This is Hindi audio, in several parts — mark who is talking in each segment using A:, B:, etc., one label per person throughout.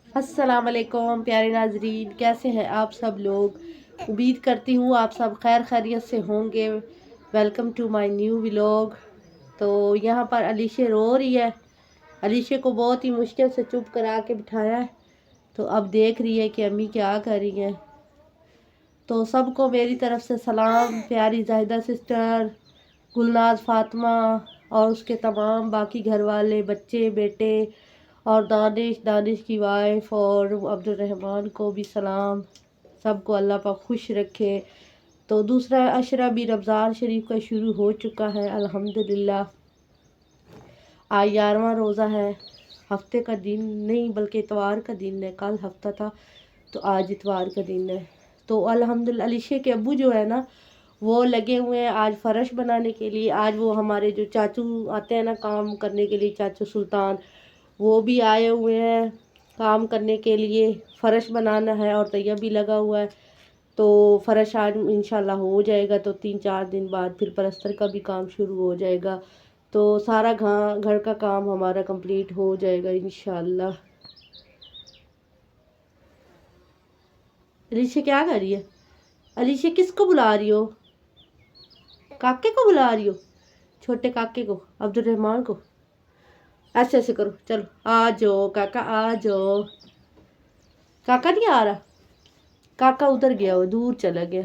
A: अस्सलाम वालेकुम प्यारे नाजरीन, कैसे हैं आप सब लोग। उम्मीद करती हूँ आप सब खैर खैरियत से होंगे। Welcome to my new vlog. तो यहाँ पर अलीशे रो रही है। अलीशे को बहुत ही मुश्किल से चुप करा के बिठाया है। तो अब देख रही है कि अम्मी क्या कर रही हैं। तो सबको मेरी तरफ से सलाम। प्यारी जाहिदा सिस्टर, गुलनाज फातिमा और उसके तमाम बाकी घर वाले, बच्चे, बेटे और दानिश की वाइफ और अब्दुल रहमान को भी सलाम। सबको अल्लाह पाक खुश रखे। तो दूसरा अशरा भी रमज़ान शरीफ का शुरू हो चुका है अल्हम्दुलिल्लाह। आज 11वां रोज़ा है। हफ्ते का दिन नहीं बल्कि इतवार का दिन है। कल हफ्ता था तो आज इतवार का दिन है। तो अल्हम्दुलिल्लाह अलीशे के अब्बू जो है ना, वो लगे हुए हैं आज फ़र्श बनाने के लिए। आज वो हमारे जो चाचू आते हैं ना काम करने के लिए, चाचू सुल्तान, वो भी आए हुए हैं काम करने के लिए। फ़र्श बनाना है और तैयार भी लगा हुआ है। तो फ़र्श आज इंशाल्लाह हो जाएगा। तो 3-4 दिन बाद फिर प्लस्तर का भी काम शुरू हो जाएगा। तो सारा घर का काम हमारा कंप्लीट हो जाएगा इंशाल्लाह। अलीशा क्या कर रही है? अलीशा किसको बुला रही हो? काके को बुला रही हो? छोटे काके को, अब्दुल रहमान को। ऐसे ऐसे करो, चलो आ जाओ काका, आ जाओ। काका नहीं आ रहा? काका उधर गया, वो दूर चला गया,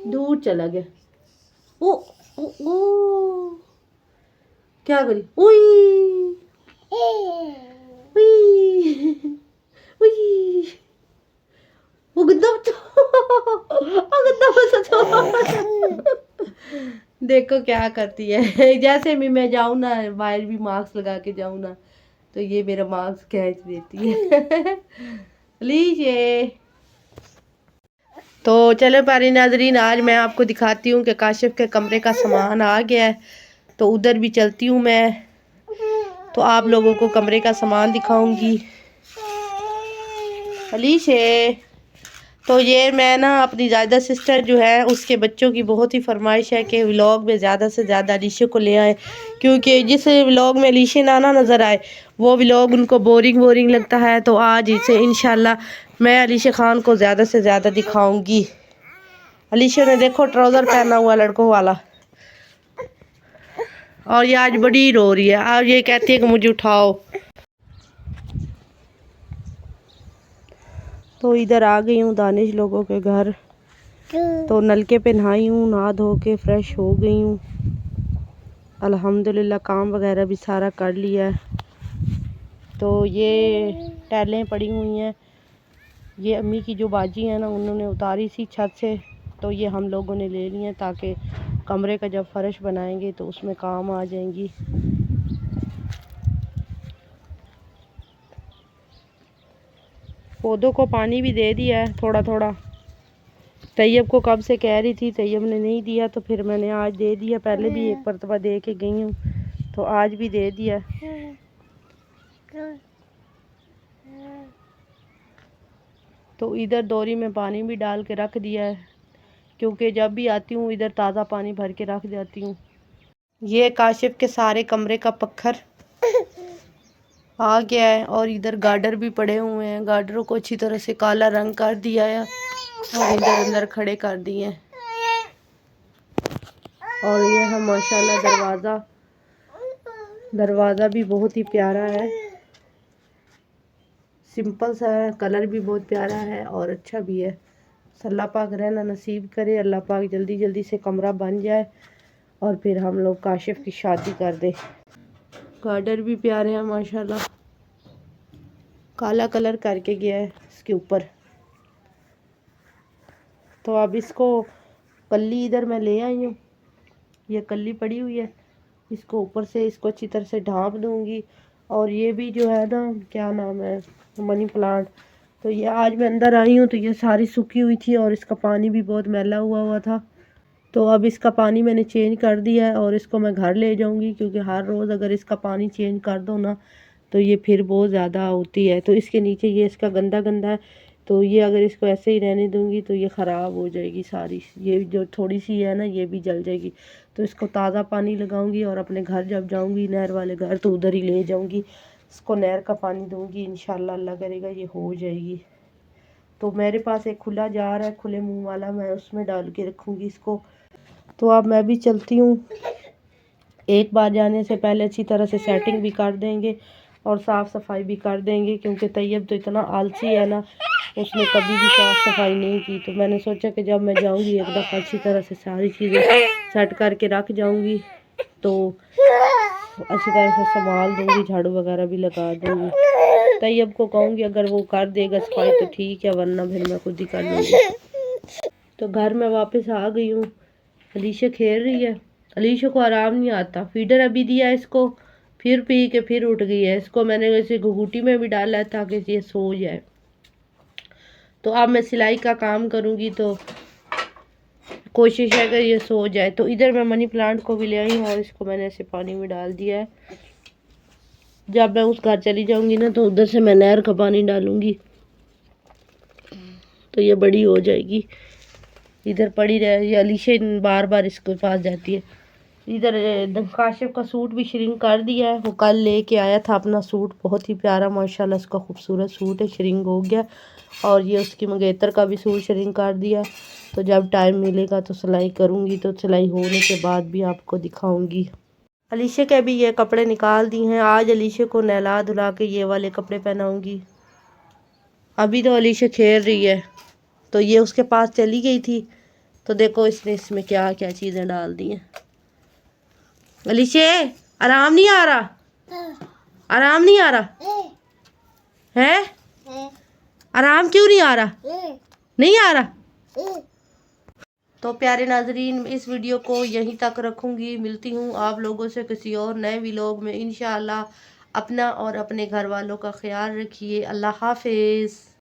A: दूर चला गया। ओ क्या करी? उई उई उई। वो गंदा बच्चा गंदा बच्चा देखो क्या करती है। जैसे भी मैं जाऊँ ना बाहर भी मास्क लगा के जाऊँ ना, तो ये मेरा मास्क खींच देती है। लीजिए। तो चलो प्यारे नाजरीन, आज मैं आपको दिखाती हूँ कि काशिफ के कमरे का सामान आ गया है। तो उधर भी चलती हूँ मैं, तो आप लोगों को कमरे का सामान दिखाऊंगी। अलीशे, तो ये मैं ना अपनी ज़्यादा सिस्टर जो है उसके बच्चों की बहुत ही फरमाइश है कि व्लॉग में ज़्यादा से ज़्यादा अलीशे को ले आए, क्योंकि जिस व्लॉग में अलीशे ना नज़र आए वो व्लॉग उनको बोरिंग लगता है। तो आज इसे इंशाल्लाह मैं अलीशे खान को ज़्यादा से ज़्यादा दिखाऊंगी। अलीशा ने देखो ट्राउज़र पहना हुआ लड़कों वाला, और ये आज बड़ी रो रही है। आज ये कहती है कि मुझे उठाओ। तो इधर आ गई हूँ दानिश लोगों के घर। तो नलके पे नहाई हूँ, नहा धो के फ्रेश हो गई हूँ अल्हम्दुलिल्लाह। काम वगैरह भी सारा कर लिया है। तो ये टैलें पड़ी हुई हैं, ये अम्मी की जो बाजी है ना उन्होंने उतारी सी छत से। तो ये हम लोगों ने ले ली हैं ताकि कमरे का जब फ़र्श बनाएंगे तो उसमें काम आ जाएंगी। पौधों को पानी भी दे दिया है थोड़ा थोड़ा। तैयब को कब से कह रही थी, तैयब ने नहीं दिया, तो फिर मैंने आज दे दिया। पहले भी एक मरतबा दे के गई हूँ, तो आज भी दे दिया। तो इधर दोरी में पानी भी डाल के रख दिया है, क्योंकि जब भी आती हूँ इधर ताज़ा पानी भर के रख जाती हूँ। ये काशिफ के सारे कमरे का पत्थर आ गया है, और इधर गार्डर भी पड़े हुए हैं। गार्डरों को अच्छी तरह से काला रंग कर दिया है और इधर अंदर खड़े कर दिए हैं। और ये है माशाल्लाह दरवाज़ा भी बहुत ही प्यारा है, सिंपल सा है, कलर भी बहुत प्यारा है और अच्छा भी है। अल्लाह पाक रहना नसीब करे, अल्लाह पाक जल्दी जल्दी से कमरा बन जाए और फिर हम लोग काशिफ की शादी कर दे। गार्डर भी प्यारे हैं माशाल्लाह, काला कलर करके गया है इसके ऊपर। तो अब इसको कल्ली इधर मैं ले आई हूँ, ये कल्ली पड़ी हुई है, इसको ऊपर से इसको अच्छी तरह से ढाँप दूँगी। और ये भी जो है ना, क्या नाम है, मनी प्लांट, तो ये आज मैं अंदर आई हूँ तो ये सारी सूखी हुई थी और इसका पानी भी बहुत मैला हुआ था। तो अब इसका पानी मैंने चेंज कर दिया है और इसको मैं घर ले जाऊँगी, क्योंकि हर रोज़ अगर इसका पानी चेंज कर दो ना तो ये फिर बहुत ज़्यादा होती है। तो इसके नीचे ये इसका गंदा है, तो ये अगर इसको ऐसे ही रहने दूँगी तो ये ख़राब हो जाएगी सारी। ये जो थोड़ी सी है ना ये भी जल जाएगी। तो इसको ताज़ा पानी लगाऊंगी और अपने घर जब जाऊंगी नहर वाले घर तो उधर ही ले जाऊंगी। इसको नहर का पानी दूंगी, इंशाल्लाह अल्लाह करेगा ये हो जाएगी। तो मेरे पास एक खुला जार है, खुले मुंह वाला, मैं उसमें डाल के रखूँगी इसको। तो अब मैं भी चलती हूँ, एक बार जाने से पहले अच्छी तरह से सेटिंग भी कर देंगे और साफ़ सफाई भी कर देंगे, क्योंकि तैयब तो इतना आलसी है ना, उसने कभी भी साफ़ सफाई नहीं की। तो मैंने सोचा कि जब मैं जाऊंगी एक दफ़ा अच्छी तरह से सारी चीज़ें सेट करके रख जाऊंगी, तो अच्छी तरह से संभाल दूंगी, झाड़ू वगैरह भी लगा दूंगी। तैयब को कहूँगी अगर वो कर देगा सफाई तो ठीक है, वरना फिर मैं खुद ही कर लूँगी। तो घर में वापस आ गई हूँ। अलीशा खेल रही है, अलीशा को आराम नहीं आता। फीडर अभी दिया इसको, फिर पी के फिर उठ गई है। इसको मैंने वैसे घुघुटी में भी डाला है ताकि ये सो जाए। तो अब मैं सिलाई का काम करूँगी, तो कोशिश है कि ये सो जाए। तो इधर मैं मनी प्लांट को भी ले आई हूँ और इसको मैंने ऐसे पानी में डाल दिया है। जब मैं उस घर चली जाऊंगी ना, तो उधर से मैं नहर का पानी डालूंगी, तो ये बड़ी हो जाएगी। इधर पड़ी रहे, अलीशा बार बार इसके पास जाती है। इधर काशिफ का सूट भी श्रिंक कर दिया है, वो कल लेके आया था अपना सूट, बहुत ही प्यारा माशाल्लाह इसका खूबसूरत सूट है, श्रिंक हो गया। और ये उसकी मंगेतर का भी सूट श्रिंक कर दिया। तो जब टाइम मिलेगा तो सिलाई करूँगी, तो सिलाई होने के बाद भी आपको दिखाऊँगी। अलीशा के भी ये कपड़े निकाल दी हैं। आज अलीशा को नहला धुला के ये वाले कपड़े पहनाऊँगी। अभी तो अलीशा खेल रही है, तो ये उसके पास चली गई थी, तो देखो इसने इसमें क्या क्या चीज़ें डाल दी हैं। अलीशा आराम नहीं आ रहा, आराम नहीं आ रहा है? आराम क्यों नहीं आ रहा? नहीं आ रहा? तो प्यारे नाजरीन, इस वीडियो को यहीं तक रखूँगी। मिलती हूँ आप लोगों से किसी और नए व्लॉग में इंशाअल्लाह। अपना और अपने घर वालों का ख्याल रखिए। अल्लाह हाफिज़।